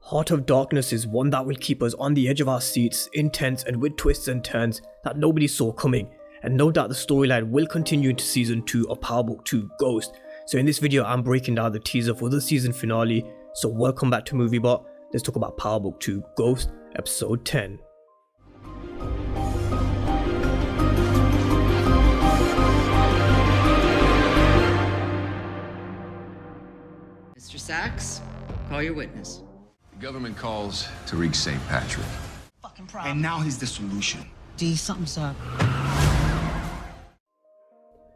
Heart of Darkness is one that will keep us on the edge of our seats, intense and with twists and turns that nobody saw coming, and no doubt the storyline will continue into season 2 of Power Book 2 Ghost. So in this video I'm breaking down the teaser for the season finale, so welcome back to MovieBot. Let's talk about Power Book 2 Ghost episode 10. Mr. Saxe, call your witness. The government calls Tariq St. Patrick. Fucking problem. And now he's the solution. D something, sir.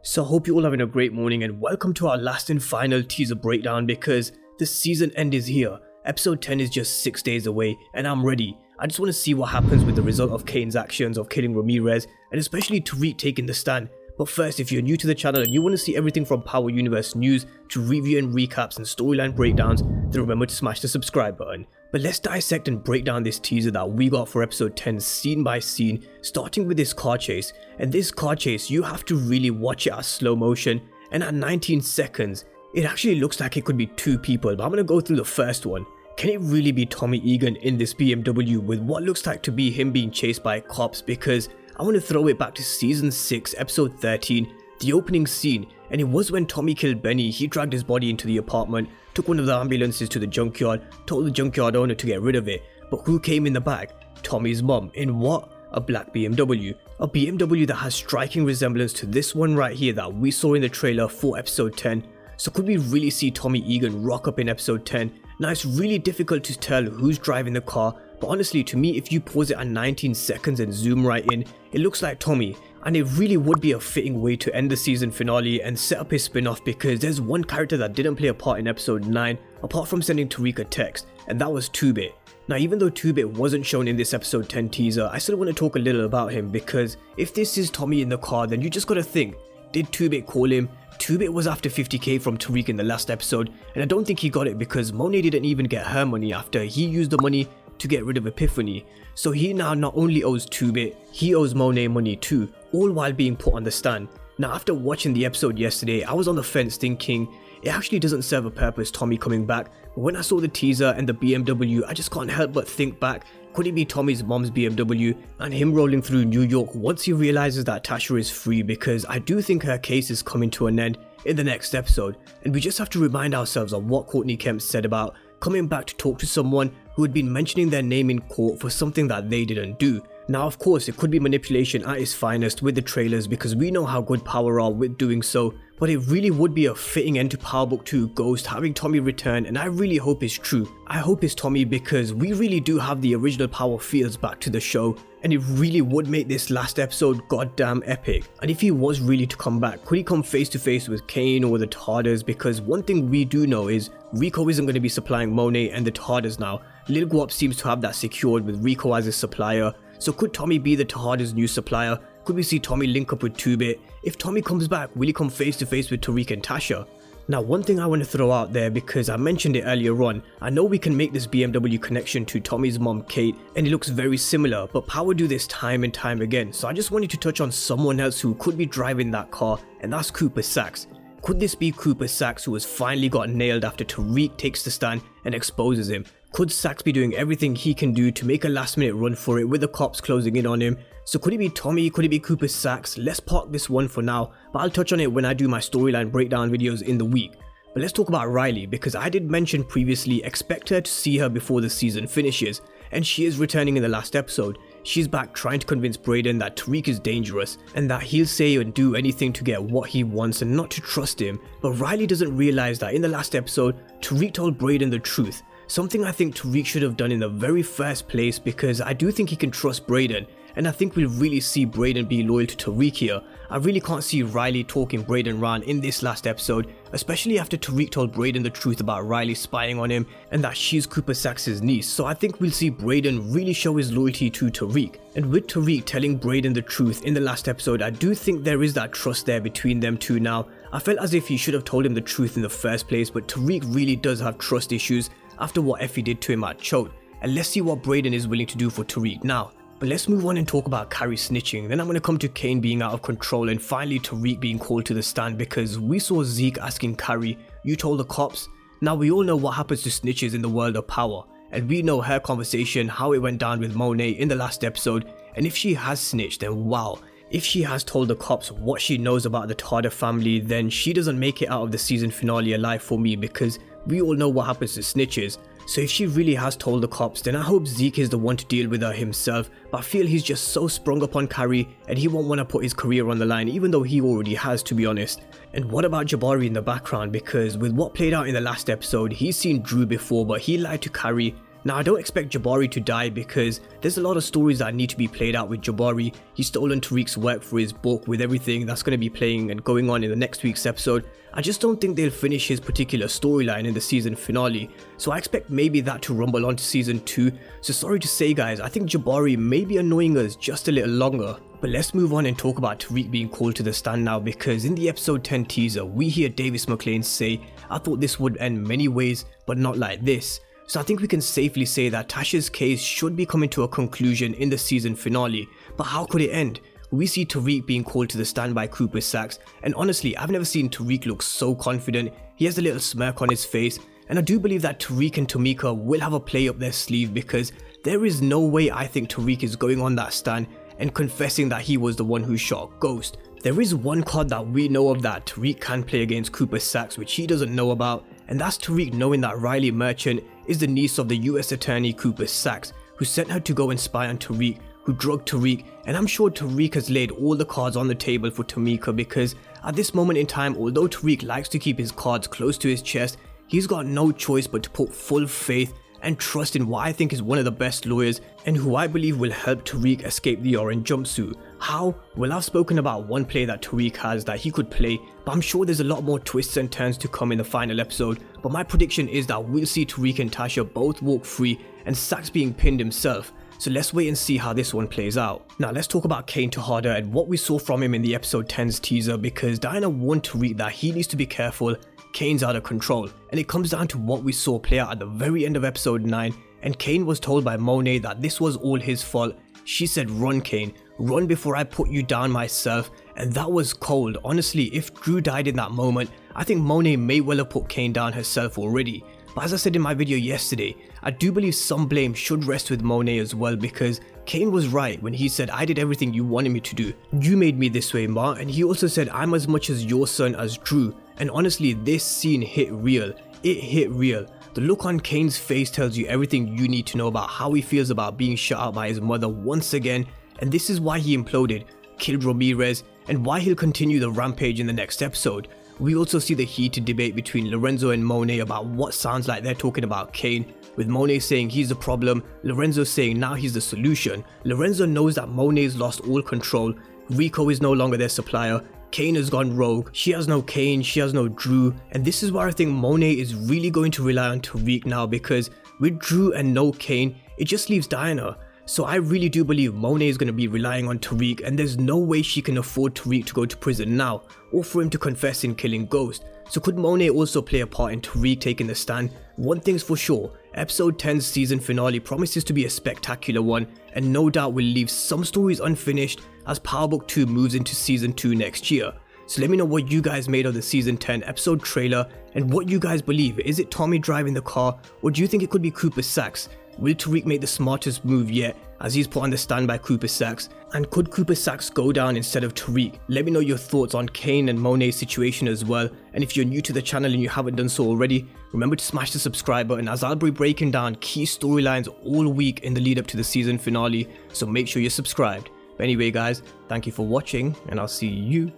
So I hope you're all having a great morning and welcome to our last and final teaser breakdown, because the season end is here. Episode 10 is just 6 days away and I'm ready. I just want to see what happens with the result of Kane's actions of killing Ramirez and especially Tariq taking the stand. But first, if you're new to the channel and you want to see everything from Power Universe news to review and recaps and storyline breakdowns, then remember to smash the subscribe button. But let's dissect and break down this teaser that we got for episode 10 scene by scene, starting with this car chase. And this car chase, you have to really watch it at slow motion, and at 19 seconds, it actually looks like it could be two people, but I'm going to go through the first one. Can it really be Tommy Egan in this BMW with what looks like to be him being chased by cops? Because I want to throw it back to season 6 episode 13, the opening scene, and it was when Tommy killed Benny. He dragged his body into the apartment, took one of the ambulances to the junkyard, told the junkyard owner to get rid of it, but who came in the bag? Tommy's mum, in what? A black BMW. A BMW that has striking resemblance to this one right here that we saw in the trailer for episode 10. So could we really see Tommy Egan rock up in episode 10? Now it's really difficult to tell who's driving the car, but honestly to me, if you pause it at 19 seconds and zoom right in, it looks like Tommy. And it really would be a fitting way to end the season finale and set up his spin-off, because there's one character that didn't play a part in episode 9 apart from sending Tariq a text, and that was 2-Bit. Now even though 2-Bit wasn't shown in this episode 10 teaser, I still want to talk a little about him, because if this is Tommy in the car, then you just gotta think, did 2-Bit call him? 2-Bit was after 50k from Tariq in the last episode, and I don't think he got it because Monet didn't even get her money after he used the money to get rid of Epiphany. So he now not only owes 2-Bit, he owes Monet money too, all while being put on the stand. Now after watching the episode yesterday, I was on the fence thinking, it actually doesn't serve a purpose Tommy coming back, but when I saw the teaser and the BMW, I just can't help but think back, could it be Tommy's mom's BMW and him rolling through New York once he realizes that Tasha is free, because I do think her case is coming to an end in the next episode, and we just have to remind ourselves of what Courtney Kemp said about coming back to talk to someone who had been mentioning their name in court for something that they didn't do. Now of course it could be manipulation at its finest with the trailers, because we know how good Power are with doing so, but it really would be a fitting end to Power Book 2 Ghost having Tommy return, and I really hope it's true. I hope it's Tommy, because we really do have the original Power feels back to the show, and it really would make this last episode goddamn epic. And if he was really to come back, could he come face to face with Kane or the Tejadas? Because one thing we do know is Rico isn't going to be supplying Monet and the Tejadas now. Lil Guap seems to have that secured with Rico as his supplier. So could Tommy be the Tejada's new supplier? Could we see Tommy link up with 2-Bit? If Tommy comes back, will he come face to face with Tariq and Tasha? Now one thing I want to throw out there, because I mentioned it earlier on, I know we can make this BMW connection to Tommy's mom Kate and it looks very similar, but Power do this time and time again. So I just wanted to touch on someone else who could be driving that car, and that's Cooper Saxe. Could this be Cooper Saxe, who has finally got nailed after Tariq takes the stand and exposes him? Could Saxe be doing everything he can do to make a last minute run for it with the cops closing in on him? So could it be Tommy? Could it be Cooper Saxe? Let's park this one for now, but I'll touch on it when I do my storyline breakdown videos in the week. But let's talk about Riley, because I did mention previously, expect her to see her before the season finishes, and she is returning in the last episode. She's back trying to convince Brayden that Tariq is dangerous and that he'll say and do anything to get what he wants and not to trust him. But Riley doesn't realize that in the last episode, Tariq told Brayden the truth. Something I think Tariq should have done in the very first place, because I do think he can trust Brayden, and I think we'll really see Brayden be loyal to Tariq here. I really can't see Riley talking Brayden round in this last episode, especially after Tariq told Brayden the truth about Riley spying on him and that she's Cooper Saxe's niece. So I think we'll see Brayden really show his loyalty to Tariq. And with Tariq telling Brayden the truth in the last episode, I do think there is that trust there between them two now. I felt as if he should have told him the truth in the first place, but Tariq really does have trust issues after what Effie did to him at Choate. And let's see what Brayden is willing to do for Tariq now. But let's move on and talk about Kyrie snitching. Then I'm going to come to Kane being out of control and finally Tariq being called to the stand, because we saw Zeke asking Kyrie, "You told the cops?" Now we all know what happens to snitches in the world of Power. and we know her conversation, how it went down with Monet in the last episode, and if she has snitched, then wow. If she has told the cops what she knows about the Tejada family, then she doesn't make it out of the season finale alive for me, because we all know what happens to snitches. So if she really has told the cops, then I hope Zeke is the one to deal with her himself, but I feel he's just so sprung upon Kyrie and he won't want to put his career on the line, even though he already has, to be honest. And what about Jabari in the background, because with what played out in the last episode, he's seen Drew before but he lied to Kyrie. Now I don't expect Jabari to die because there's a lot of stories that need to be played out with Jabari. He's stolen Tariq's work for his book with everything that's going to be playing and going on in the next week's episode. I just don't think they'll finish his particular storyline in the season finale, so I expect maybe that to rumble on to season 2. So sorry to say guys, I think Jabari may be annoying us just a little longer. But let's move on and talk about Tariq being called to the stand now, because in the episode 10 teaser we hear Davis McLean say, "I thought this would end many ways but not like this." So I think we can safely say that Tasha's case should be coming to a conclusion in the season finale, but how could it end? We see Tariq being called to the stand by Cooper Saxe, and honestly I've never seen Tariq look so confident. He has a little smirk on his face, and I do believe that Tariq and Tameika will have a play up their sleeve, because there is no way I think Tariq is going on that stand and confessing that he was the one who shot Ghost. There is one card that we know of that Tariq can play against Cooper Saxe which he doesn't know about, and that's Tariq knowing that Riley Merchant is the niece of the US attorney Cooper Saxe, who sent her to go and spy on Tariq, who drugged Tariq, and I'm sure Tariq has laid all the cards on the table for Tameika, because at this moment in time, although Tariq likes to keep his cards close to his chest, he's got no choice but to put full faith and trust in what I think is one of the best lawyers and who I believe will help Tariq escape the orange jumpsuit. How? Well, I've spoken about one play that Tariq has that he could play, but I'm sure there's a lot more twists and turns to come in the final episode. But my prediction is that we'll see Tariq and Tasha both walk free and Saxe being pinned himself. So let's wait and see how this one plays out. Now let's talk about Kane Tejada and what we saw from him in the episode 10's teaser, because Diana warned Tariq that he needs to be careful. Kane's out of control, and it comes down to what we saw play out at the very end of episode 9, and Kane was told by Monet that this was all his fault. She said, "Run Kane, run before I put you down myself," and that was cold. Honestly, if Drew died in that moment, I think Monet may well have put Kane down herself already. But as I said in my video yesterday, I do believe some blame should rest with Monet as well, because Kane was right when he said, "I did everything you wanted me to do. You made me this way, Ma," and he also said, "I'm as much as your son as Drew." And honestly, this scene hit real. It hit real. The look on Kane's face tells you everything you need to know about how he feels about being shut out by his mother once again, and this is why he imploded, killed Ramirez, and why he'll continue the rampage in the next episode. We also see the heated debate between Lorenzo and Monet about what sounds like they're talking about Kane, with Monet saying he's the problem, Lorenzo saying now he's the solution. Lorenzo knows that Monet's lost all control, Rico is no longer their supplier, Kane has gone rogue, she has no Kane, she has no Drew, and this is where I think Monet is really going to rely on Tariq now, because with Drew and no Kane, it just leaves Diana. So I really do believe Monet is going to be relying on Tariq, and there's no way she can afford Tariq to go to prison now, or for him to confess in killing Ghost. So could Monet also play a part in Tariq taking the stand? One thing's for sure, episode 10's season finale promises to be a spectacular one, and no doubt will leave some stories unfinished as Power Book 2 moves into season 2 next year. So let me know what you guys made of the season 10 episode trailer, and what you guys believe. Is it Tommy driving the car, or do you think it could be Cooper Saxe? Will Tariq make the smartest move yet, as he's put on the stand by Cooper Saxe? And could Cooper Saxe go down instead of Tariq? Let me know your thoughts on Kane and Monet's situation as well. And if you're new to the channel and you haven't done so already, remember to smash the subscribe button, as I'll be breaking down key storylines all week in the lead up to the season finale, so make sure you're subscribed. But anyway guys, thank you for watching, and I'll see you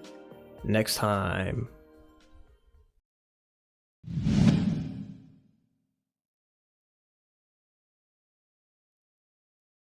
next time.